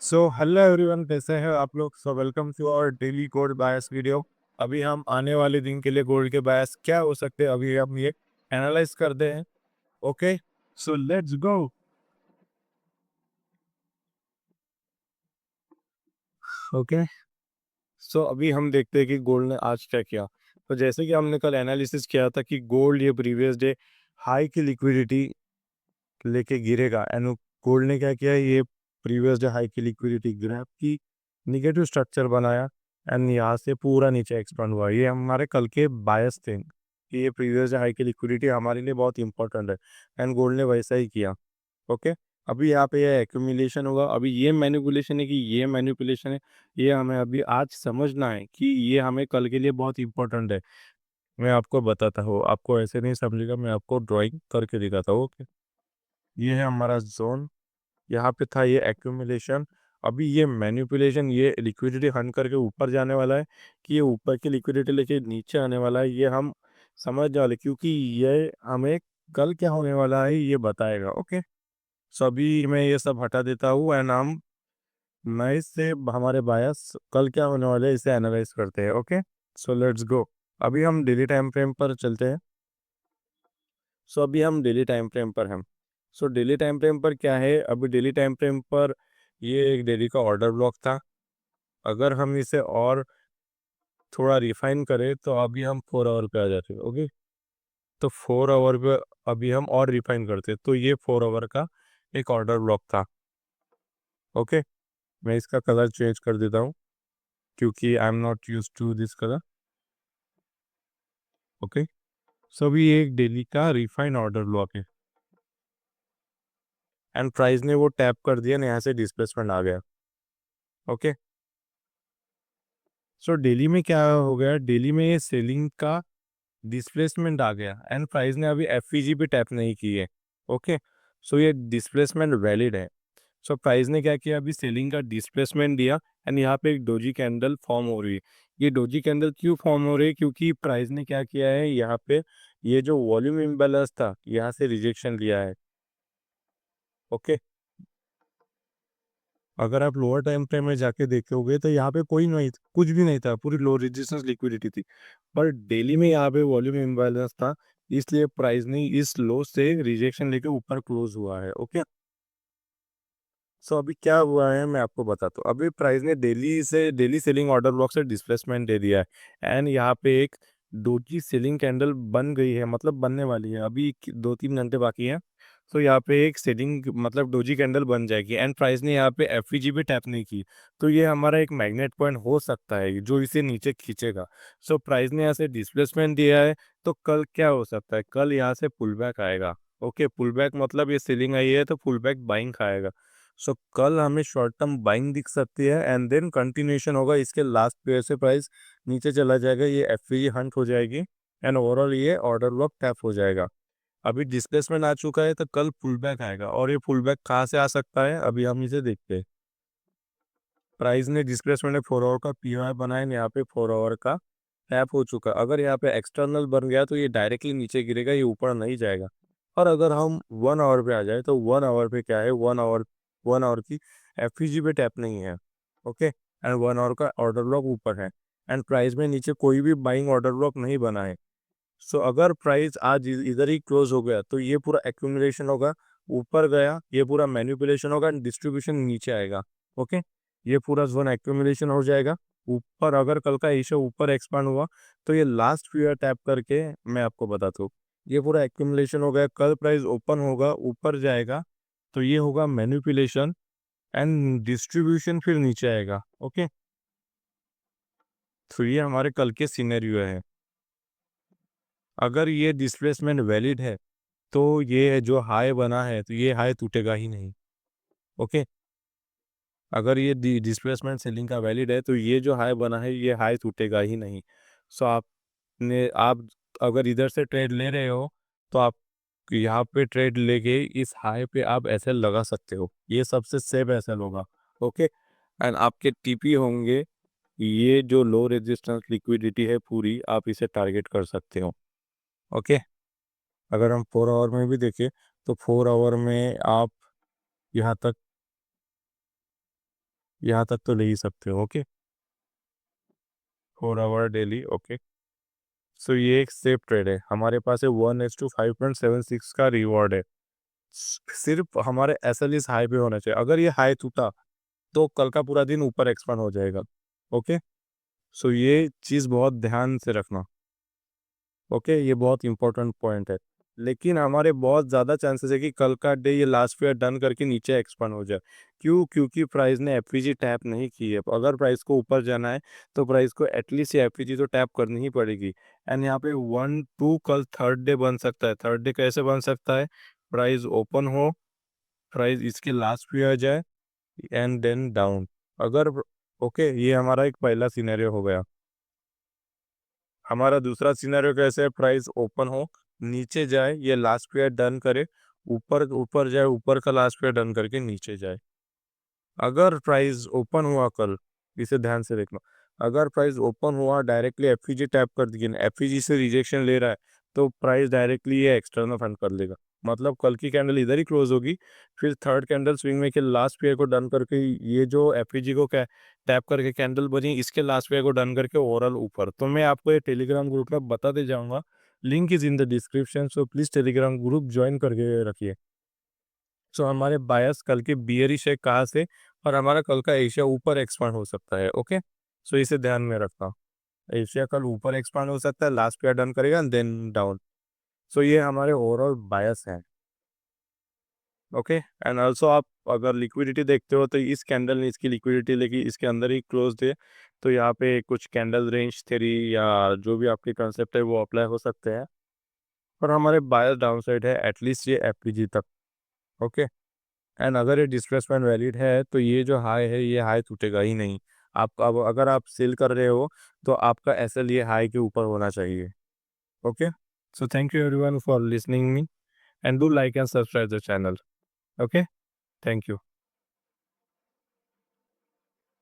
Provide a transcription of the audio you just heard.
So hello everyone, कैसे हैं आप लोग। So welcome to our daily gold bias video. अभी हम आने वाले दिन के लिए गोल्ड के बायस क्या हो सकते हैं अभी हम ये एनालाइज करते हैं। Okay, so let's go. Okay, so अभी हम देखते हैं कि गोल्ड ने आज क्या किया। तो जैसे कि हमने कल एनालिसिस किया था कि गोल्ड ये प्रीवियस डे हाई की लिक्विडिटी लेके गिरेगा एंड गोल्ड ने क्या किया, ये प्रीवियस डे हाई की लिक्विडिटी ग्रैब की, निगेटिव स्ट्रक्चर बनाया एंड यहाँ से पूरा नीचे एक्सपांड हुआ। ये हमारे कल के बायस थे कि ये प्रीवियस डे हाई की लिक्विडिटी हमारे लिए बहुत इंपॉर्टेंट है एंड गोल्ड ने वैसा ही किया। ओके, अभी यहाँ पे ये एक्यूमुलेशन होगा। अभी ये मैनिपुलेशन है कि ये मैनिपुलेशन है, ये हमें अभी आज समझना है कि ये हमें कल के लिए बहुत इंपॉर्टेंट है। मैं आपको बताता हूँ, आपको ऐसे नहीं समझेगा, मैं आपको ड्राइंग करके दिखाता हूँ। ओके, ये है हमारा जोन, यहाँ पे था ये एक्यूमुलेशन। अभी ये मैनिपुलेशन, ये लिक्विडिटी हंट करके ऊपर जाने वाला है कि ये ऊपर की लिक्विडिटी लेके नीचे आने वाला है, ये हम समझने वाले, क्योंकि ये हमें कल क्या होने वाला है ये बताएगा। ओके, सो अभी मैं ये सब हटा देता हूँ एंड हम नए से हमारे बायस कल क्या होने वाला है इसे एनालाइज करते हैं। ओके, सो लेट्स गो। अभी हम डेली टाइम फ्रेम पर चलते हैं। सो अभी हम डेली टाइम फ्रेम पर हैं। सो डेली टाइम फ्रेम पर क्या है, अभी डेली टाइम फ्रेम पर ये एक डेली का ऑर्डर ब्लॉक था। अगर हम इसे और थोड़ा रिफाइन करें तो अभी हम 4 आवर पे आ जाते हैं। ओके, तो 4 आवर पे अभी हम और रिफाइन करते हैं, तो ये 4 आवर का एक ऑर्डर ब्लॉक था। ओके, मैं इसका कलर चेंज कर देता हूँ क्योंकि I am not used to this colour. Okay, so अभी ये एक डेली का रिफाइन ऑर्डर ब्लॉक है एंड प्राइस ने वो टैप कर दिया ना, यहाँ से डिस्प्लेसमेंट आ गया। ओके, सो डेली में क्या हो गया, डेली में ये सेलिंग का डिस्प्लेसमेंट आ गया एंड प्राइस ने अभी एफईजी पे टैप नहीं की है। ओके, सो ये डिस्प्लेसमेंट वैलिड है। सो प्राइस ने क्या किया, अभी सेलिंग का डिस्प्लेसमेंट दिया एंड यहाँ पे एक डोजी कैंडल फॉर्म हो रही है। ये डोजी कैंडल क्यों फॉर्म हो रही है, क्योंकि प्राइस ने क्या किया है, यहाँ पे ये जो वॉल्यूम इम्बैलेंस था यहाँ से रिजेक्शन लिया है। ओके, अगर आप लोअर टाइम फ्रेम में जाके देखोगे तो यहाँ पे कोई नहीं, कुछ भी नहीं था, पूरी लो रेजिस्टेंस लिक्विडिटी थी। पर डेली में यहाँ पे वॉल्यूम इम्बैलेंस था, इसलिए प्राइस ने इस लो से रिजेक्शन लेके ऊपर क्लोज हुआ है। ओके, सो अभी क्या हुआ है मैं आपको बताता हूँ। अभी प्राइस ने डेली सेलिंग ऑर्डर ब्लॉक से डिस्प्लेसमेंट दे दिया है एंड यहाँ पे एक डोजी सेलिंग कैंडल बन गई है, मतलब बनने वाली है, अभी 2-3 घंटे बाकी है। तो यहाँ पे एक सेलिंग मतलब डोजी कैंडल बन जाएगी एंड प्राइस ने यहाँ पे एफईजी भी टैप नहीं की, तो ये हमारा एक मैग्नेट पॉइंट हो सकता है जो इसे नीचे खींचेगा। सो प्राइस ने यहाँ से डिस्प्लेसमेंट दिया है, तो कल क्या हो सकता है, कल यहाँ से पुल बैक आएगा। ओके, पुल बैक मतलब ये सेलिंग आई है तो पुल बैक बाइंग खाएगा। सो कल हमें शॉर्ट टर्म बाइंग दिख सकती है एंड देन कंटिन्यूएशन होगा, इसके लास्ट पेयर से प्राइस नीचे चला जाएगा, ये एफवीजी हंट हो जाएगी एंड ओवरऑल ये ऑर्डर ब्लॉक टैप हो जाएगा। अभी डिस्प्लेसमेंट आ चुका है तो कल पुल बैक आएगा, और ये पुल बैक कहाँ से आ सकता है अभी हम इसे देखते हैं। प्राइस ने डिस्प्लेसमेंट में 4 आवर का पीओआई बनाया, यहाँ पे 4 आवर का टैप हो चुका है। अगर यहाँ पे एक्सटर्नल बन गया तो ये डायरेक्टली नीचे गिरेगा, ये ऊपर नहीं जाएगा। और अगर हम 1 आवर पे आ जाए तो 1 आवर पे क्या है, 1 आवर की एफईजी पे टैप नहीं है। ओके, एंड 1 आवर का ऑर्डर ब्लॉक ऊपर है एंड प्राइस में नीचे कोई भी बाइंग ऑर्डर ब्लॉक नहीं बना है। सो अगर प्राइस आज इधर ही क्लोज हो गया तो ये पूरा एक्यूमुलेशन होगा, ऊपर गया ये पूरा मैनिपुलेशन होगा एंड डिस्ट्रीब्यूशन नीचे आएगा। ओके, ये पूरा जोन एक्यूमुलेशन हो जाएगा ऊपर। अगर कल का एशिया ऊपर एक्सपांड हुआ तो ये लास्ट फियर टैप करके मैं आपको बताता हूँ, ये पूरा एक्यूमुलेशन हो गया, कल प्राइस ओपन होगा ऊपर जाएगा तो ये होगा मैनिपुलेशन एंड डिस्ट्रीब्यूशन फिर नीचे आएगा। ओके, तो ये हमारे कल के सिनेरियो है। अगर ये डिस्प्लेसमेंट वैलिड है तो ये जो हाई बना है तो ये हाई टूटेगा ही नहीं। ओके, अगर ये डिस्प्लेसमेंट सेलिंग का वैलिड है तो ये जो हाई बना है ये हाई टूटेगा ही नहीं। सो आप अगर इधर से ट्रेड ले रहे हो तो आप यहाँ पे ट्रेड लेके इस हाई पे आप एसएल लगा सकते हो, ये सबसे सेफ एसएल होगा। ओके, एंड आपके टीपी होंगे, ये जो लो रेजिस्टेंस लिक्विडिटी है पूरी आप इसे टारगेट कर सकते हो। ओके, अगर हम 4 आवर में भी देखें तो 4 आवर में आप यहाँ तक यहाँ तक तो ले ही सकते हो। Okay, 4 our daily. Okay, so ये एक सेफ ट्रेड है। हमारे पास है 1:5.76 का रिवॉर्ड है। सिर्फ हमारे एसएल इस हाई पे होना चाहिए। अगर ये हाई टूटा तो कल का पूरा दिन ऊपर एक्सपांड हो जाएगा। ओके, सो ये चीज़ बहुत ध्यान से रखना। ओके, ये बहुत इंपॉर्टेंट पॉइंट है। लेकिन हमारे बहुत ज़्यादा चांसेस है कि कल का डे ये लास्ट फेयर डन करके नीचे एक्सपांड हो जाए। क्यों? क्योंकि प्राइस ने एफवीजी टैप नहीं की है। अगर प्राइस को ऊपर जाना है तो प्राइस को एटलीस्ट ये एफवीजी तो टैप करनी ही पड़ेगी। एंड यहाँ पे 1-2 कल थर्ड डे बन सकता है। थर्ड डे कैसे बन सकता है? प्राइस ओपन हो, प्राइस इसके लास्ट फेयर जाए एंड देन डाउन। अगर ओके, ये हमारा एक पहला सिनेरियो हो गया। हमारा दूसरा सिनेरियो कैसे है? प्राइस ओपन हो, नीचे जाए, ये लास्ट पेयर डन करे, ऊपर ऊपर जाए, ऊपर का लास्ट पेयर डन करके नीचे जाए। अगर प्राइस ओपन हुआ कल, इसे ध्यान से देखना, अगर प्राइस ओपन हुआ डायरेक्टली एफईजी टैप कर दिया, एफईजी से रिजेक्शन ले रहा है, तो प्राइस डायरेक्टली ये एक्सटर्नल फंड कर लेगा। मतलब कल की कैंडल इधर ही क्लोज होगी, फिर थर्ड कैंडल स्विंग में के लास्ट पेयर को डन करके ये जो एफईजी को टैप करके कैंडल बनी, इसके लास्ट पेयर को डन करके ओवरऑल ऊपर। तो मैं आपको ये टेलीग्राम ग्रुप में बताते जाऊंगा। Link is in the description, so please Telegram group join करके रखिए। सो हमारे बायस कल के बियरिश है कहाँ से, और हमारा कल का एशिया ऊपर एक्सपांड हो सकता है। ओके, सो इसे ध्यान में रखना। एशिया कल ऊपर एक्सपांड हो सकता है, लास्ट पेयर डन करेगा देन डाउन। सो ये हमारे ओवरऑल बायस हैं। ओके, एंड ऑल्सो आप अगर लिक्विडिटी देखते हो तो इस कैंडल ने इसकी लिक्विडिटी लेके इसके अंदर ही क्लोज है। तो यहाँ पे कुछ कैंडल रेंज थ्योरी या जो भी आपके कंसेप्ट है वो अप्लाई हो सकते हैं। पर हमारे बायस डाउन साइड है एटलीस्ट ये एफपीजी तक। ओके, एंड अगर ये डिस्प्लेसमेंट वैलिड है तो ये जो हाई है ये हाई टूटेगा ही नहीं। आप अब अगर आप सेल कर रहे हो तो आपका एसएल ये हाई के ऊपर होना चाहिए। Okay, so thank you everyone for listening me, and do like and subscribe the channel. Okay, thank you.